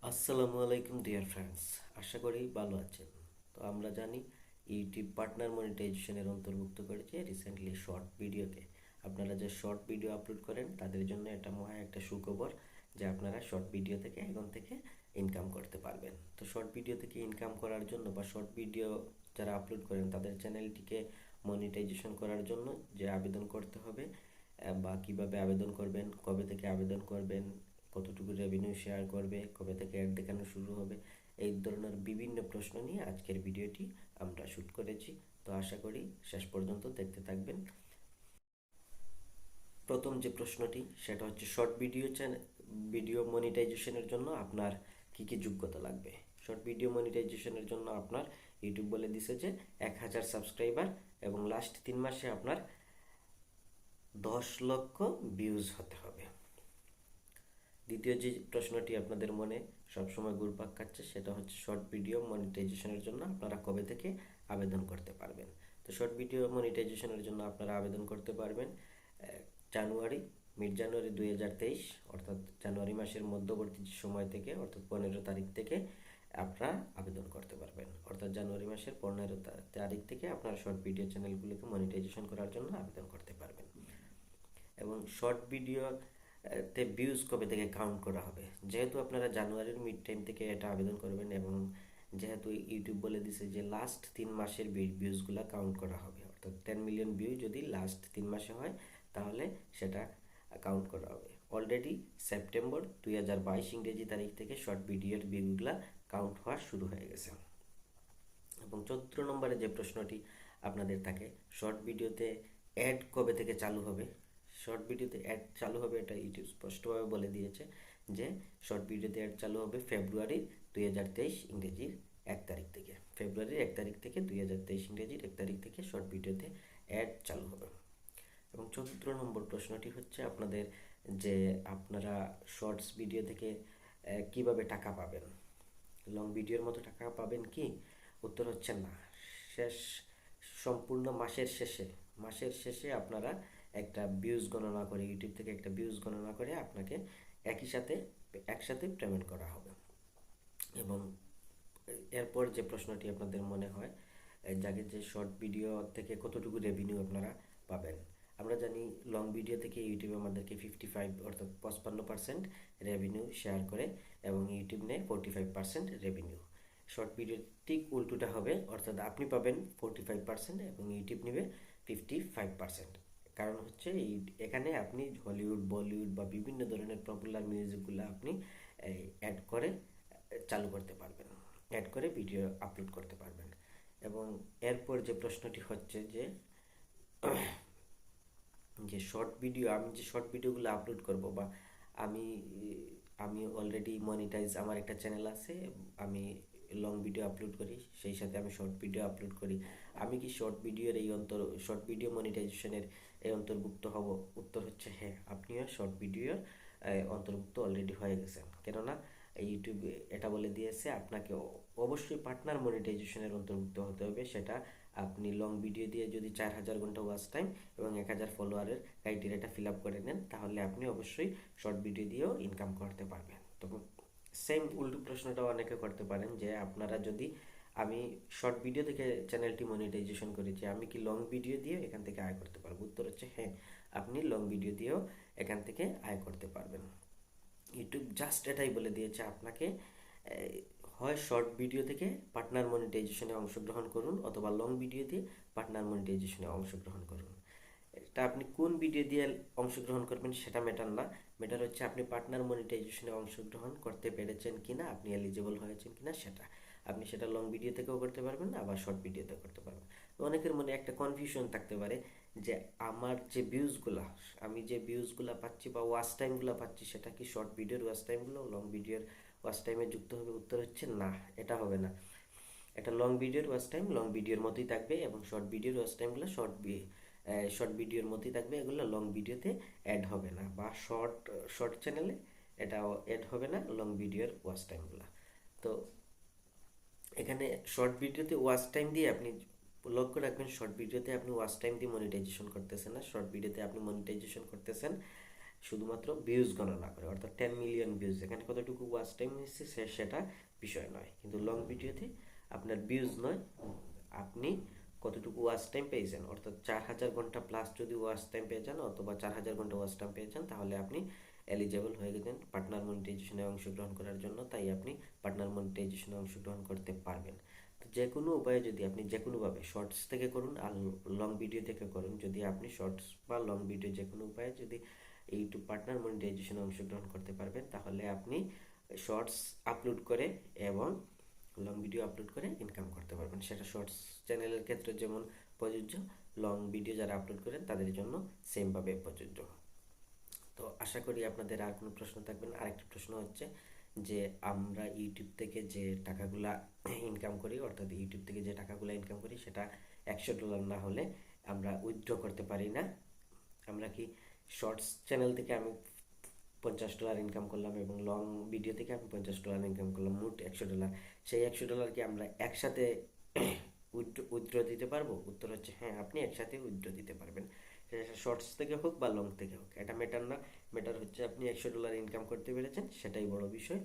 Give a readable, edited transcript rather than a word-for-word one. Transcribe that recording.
আসসালামু আলাইকুম dear friends, আশা করি ভালো আছেন। তো আমরা জানি ইউটিউব পার্টনার মনিটাইজেশনের অন্তর্ভুক্ত করেছে রিসেন্টলি শর্ট ভিডিওকে। আপনারা যে শর্ট ভিডিও আপলোড করেন তাদের জন্য এটা মহা একটা সুখবর যে আপনারা শর্ট ভিডিও থেকে এখন থেকে ইনকাম করতে পারবেন। তো শর্ট ভিডিও থেকে ইনকাম করার জন্য বা শর্ট ভিডিও যারা আপলোড করেন তাদের চ্যানেলটিকে মনিটাইজেশন করার জন্য যে আবেদন করতে হবে বা কিভাবে আবেদন করবেন, কবে থেকে আবেদন করবেন, কতটুকু রেভিনিউ শেয়ার করবে, কবে থেকে অ্যাড দেখানো শুরু হবে, এই ধরনের বিভিন্ন প্রশ্ন নিয়ে আজকের ভিডিওটি আমরা শ্যুট করেছি। তো আশা করি শেষ পর্যন্ত দেখতে থাকবেন। প্রথম যে প্রশ্নটি সেটা হচ্ছে শর্ট ভিডিও মনিটাইজেশনের জন্য আপনার কি কি যোগ্যতা লাগবে। শর্ট ভিডিও মনিটাইজেশনের জন্য আপনার ইউটিউব বলে দিছে যে 1,000 সাবস্ক্রাইবার এবং লাস্ট 3 মাসে আপনার 10 লক্ষ ভিউজ হতে হবে। দ্বিতীয় যে প্রশ্নটি আপনাদের মনে সবসময় ঘুরপাক খাচ্ছে সেটা হচ্ছে শর্ট ভিডিও মনিটাইজেশনের জন্য আপনারা কবে থেকে আবেদন করতে পারবেন। তো শর্ট ভিডিও মনিটাইজেশনের জন্য আপনারা আবেদন করতে পারবেন জানুয়ারি মিড জানুয়ারি 2023, অর্থাৎ জানুয়ারি মাসের মধ্যবর্তী সময় থেকে, অর্থাৎ 15 তারিখ থেকে আপনারা আবেদন করতে পারবেন। অর্থাৎ জানুয়ারি মাসের 15 তারিখ থেকে আপনারা শর্ট ভিডিও চ্যানেলগুলোকে মনিটাইজেশন করার জন্য আবেদন করতে পারবেন। এবং শর্ট ভিডিও তে ভিউজ কবে থেকে কাউন্ট করা হবে, যেহেতু আপনারা জানুয়ারির মিড টাইম থেকে এটা আবেদন করবেন এবং যেহেতু ইউটিউব বলে দিছে যে লাস্ট 3 মাসের ভিউজগুলো কাউন্ট করা হবে, অর্থাৎ 10 মিলিয়ন ভিউ যদি লাস্ট 3 মাসে হয় তাহলে সেটা কাউন্ট করা হবে। অলরেডি সেপ্টেম্বর 2022 ইংরেজি তারিখ থেকে শর্ট ভিডিওর ভিউগুলা কাউন্ট হওয়া শুরু হয়ে গেছে। এবং 14 নম্বরে যে প্রশ্নটি আপনাদের থাকে, শর্ট ভিডিওতে অ্যাড কবে থেকে চালু হবে। শর্ট ভিডিওতে অ্যাড চালু হবে এটা ইউটিউব স্পষ্টভাবে বলে দিয়েছে যে শর্ট ভিডিওতে অ্যাড চালু হবে ফেব্রুয়ারি 2023 ইংরেজির 1 তারিখ থেকে। ফেব্রুয়ারির 1 তারিখ থেকে 2023 ইংরেজির 1 তারিখ থেকে শর্ট ভিডিওতে অ্যাড চালু হবে। এবং 14 নম্বর প্রশ্নটি হচ্ছে আপনাদের যে আপনারা শর্টস ভিডিও থেকে কিভাবে টাকা পাবেন, লং ভিডিওর মতো টাকা পাবেন কি? উত্তর হচ্ছে না। শেষ সম্পূর্ণ মাসের শেষে আপনারা একটা ভিউজ গণনা করে, ইউটিউব থেকে একটা ভিউজ গণনা করে আপনাকে একসাথে পেমেন্ট করা হবে। এবং এরপর যে প্রশ্নটি আপনাদের মনে হয় যাকে যে শর্ট ভিডিও থেকে কতটুকু রেভিনিউ আপনারা পাবেন। আমরা জানি লং ভিডিও থেকে ইউটিউব আমাদেরকে 55 অর্থাৎ 55% রেভিনিউ শেয়ার করে এবং ইউটিউব নেয় 45% রেভিনিউ। শর্ট ভিডিও ঠিক উল্টোটা হবে, অর্থাৎ আপনি পাবেন 45% এবং ইউটিউব নেবে 55%। কারণ হচ্ছে এখানে আপনি হলিউড, বলিউড বা বিভিন্ন ধরনের পপুলার মিউজিকগুলো আপনি অ্যাড করে চালু করতে পারবেন, অ্যাড করে ভিডিও আপলোড করতে পারবেন। এবং এরপর যে প্রশ্নটি হচ্ছে যে আমি যে শর্ট ভিডিওগুলো আপলোড করব বা আমি আমি অলরেডি মনিটাইজ, আমার একটা চ্যানেল আছে, আমি লং ভিডিও আপলোড করি, সেই সাথে আমি শর্ট ভিডিও আপলোড করি। আমি কি শর্ট ভিডিও মনিটাইজেশনের এই অন্তর্ভুক্ত হব? উত্তর হচ্ছে হ্যাঁ, আপনিও শর্ট ভিডিওর অন্তর্ভুক্ত অলরেডি হয়ে গেছেন। কেননা ইউটিউব এটা বলে দিয়েছে আপনাকে অবশ্যই পার্টনার মনিটাইজেশনের অন্তর্ভুক্ত হতে হবে। সেটা আপনি লং ভিডিও দিয়ে যদি 4,000 ঘন্টা ওয়াচ টাইম এবং 1,000 ফলোয়ারের ক্রাইটেরিয়াটা ফিল আপ করে নেন তাহলে আপনি অবশ্যই শর্ট ভিডিও দিয়েও ইনকাম করতে পারবেন। তো সেম উল্টো প্রশ্নটাও অনেকে করতে পারেন যে আপনারা যদি, আমি শর্ট ভিডিও থেকে চ্যানেলটি মনিটাইজেশন করেছি, আমি কি লং ভিডিও দিয়ে এখান থেকে আয় করতে পারবো? উত্তর হচ্ছে হ্যাঁ, আপনি লং ভিডিও দিয়েও এখান থেকে আয় করতে পারবেন। ইউটিউব জাস্ট এটাই বলে দিয়েছে আপনাকে, হয় শর্ট ভিডিও থেকে পার্টনার মনিটাইজেশনে অংশগ্রহণ করুন অথবা লং ভিডিও দিয়ে পার্টনার মনিটাইজেশনে অংশগ্রহণ করুন। এটা আপনি কোন ভিডিও দিয়ে অংশগ্রহণ করবেন সেটা ম্যাটার না, ম্যাটার হচ্ছে আপনি পার্টনার মনিটাইজেশনে অংশগ্রহণ করতে পেরেছেন কিনা, আপনি এলিজিবল হয়েছেন কিনা সেটা। আপনি সেটা লং ভিডিও থেকেও করতে পারবেন আবার শর্ট ভিডিওতেও করতে পারবেন। তো অনেকের মনে একটা কনফিউশন থাকতে পারে যে আমার যে ভিউজগুলা, আমি যে ভিউজগুলা পাচ্ছি বা ওয়াচ টাইমগুলো পাচ্ছি সেটা কি শর্ট ভিডিওর ওয়াচ টাইমগুলো লং ভিডিওর ওয়াচ টাইমে যুক্ত হবে? উত্তর হচ্ছে না, এটা হবে না। এটা লং ভিডিওর ওয়াচ টাইম লং ভিডিওর মতোই থাকবে এবং শর্ট ভিডিওর ওয়াচ টাইমগুলো শর্ট ভিডিওর মতোই থাকবে, এগুলো লং ভিডিওতে অ্যাড হবে না বা শর্ট চ্যানেলে এটাও অ্যাড হবে না লং ভিডিওর ওয়াচ টাইমগুলো। তো এখানে শর্ট ভিডিওতে ওয়াচ টাইম দিয়ে আপনি লক্ষ্য রাখবেন, শর্ট ভিডিওতে আপনি ওয়াচ টাইম দিয়ে মনিটাইজেশন করতেছেন না, শর্ট ভিডিওতে আপনি মনিটাইজেশন করতেছেন শুধুমাত্র ভিউজ গণনা করে, অর্থাৎ 10 মিলিয়ন ভিউজ, এখানে কতটুকু ওয়াচ টাইম হয়েছে সেটা বিষয় নয়। কিন্তু লং ভিডিওতে আপনার ভিউজ নয়, আপনি কতটুকু ওয়াচ টাইম পেয়েছেন, অর্থাৎ 4,000 ঘন্টা প্লাস যদি ওয়াচ টাইম পেয়ে যান অথবা 4,000 ঘন্টা ওয়াচ টাইম পেয়ে যান, তাহলে আপনি এলিজেবল হয়ে গেছেন পার্টনার মনিটাইজেশনে অংশগ্রহণ করার জন্য। তাই আপনি পার্টনার মনিটাইজেশনে অংশগ্রহণ করতে পারবেন। তো যে কোনো উপায়ে যদি আপনি যে কোনোভাবে শর্টস থেকে করুন আর লং ভিডিও থেকে করুন, যদি আপনি শর্টস বা লং ভিডিও যে কোনো উপায়ে যদি ইউটিউব পার্টনার মনিটাইজেশনে অংশগ্রহণ করতে পারবেন, তাহলে আপনি শর্টস আপলোড করে এবং লং ভিডিও আপলোড করে ইনকাম করতে পারবেন। সেটা শর্টস চ্যানেলের ক্ষেত্রে যেমন প্রযোজ্য, লং ভিডিও যারা আপলোড করেন তাদের জন্য সেমভাবে প্রযোজ্য। তো আশা করি আপনাদের আর কোনো প্রশ্ন থাকবে না। আরেকটা প্রশ্ন হচ্ছে যে আমরা ইউটিউব থেকে যে টাকাগুলা ইনকাম করি, অর্থাৎ ইউটিউব থেকে যে টাকাগুলা ইনকাম করি সেটা $100 না হলে আমরা উইথড্র করতে পারি না। আমরা কি শর্টস চ্যানেল থেকে আমি $50 ইনকাম করলাম এবং লং ভিডিও থেকে আমি $50 ইনকাম করলাম, মোট $100, সেই $100 কি আমরা একসাথে উইথড্র দিতে পারবো? উত্তর হচ্ছে হ্যাঁ, আপনি একসাথে উইথড্র দিতে পারবেন, সেটা শর্টস থেকে হোক বা লং থেকে হোক, এটা ম্যাটার না। ম্যাটার হচ্ছে আপনি $100 ইনকাম করতে পেরেছেন, সেটাই বড় বিষয়।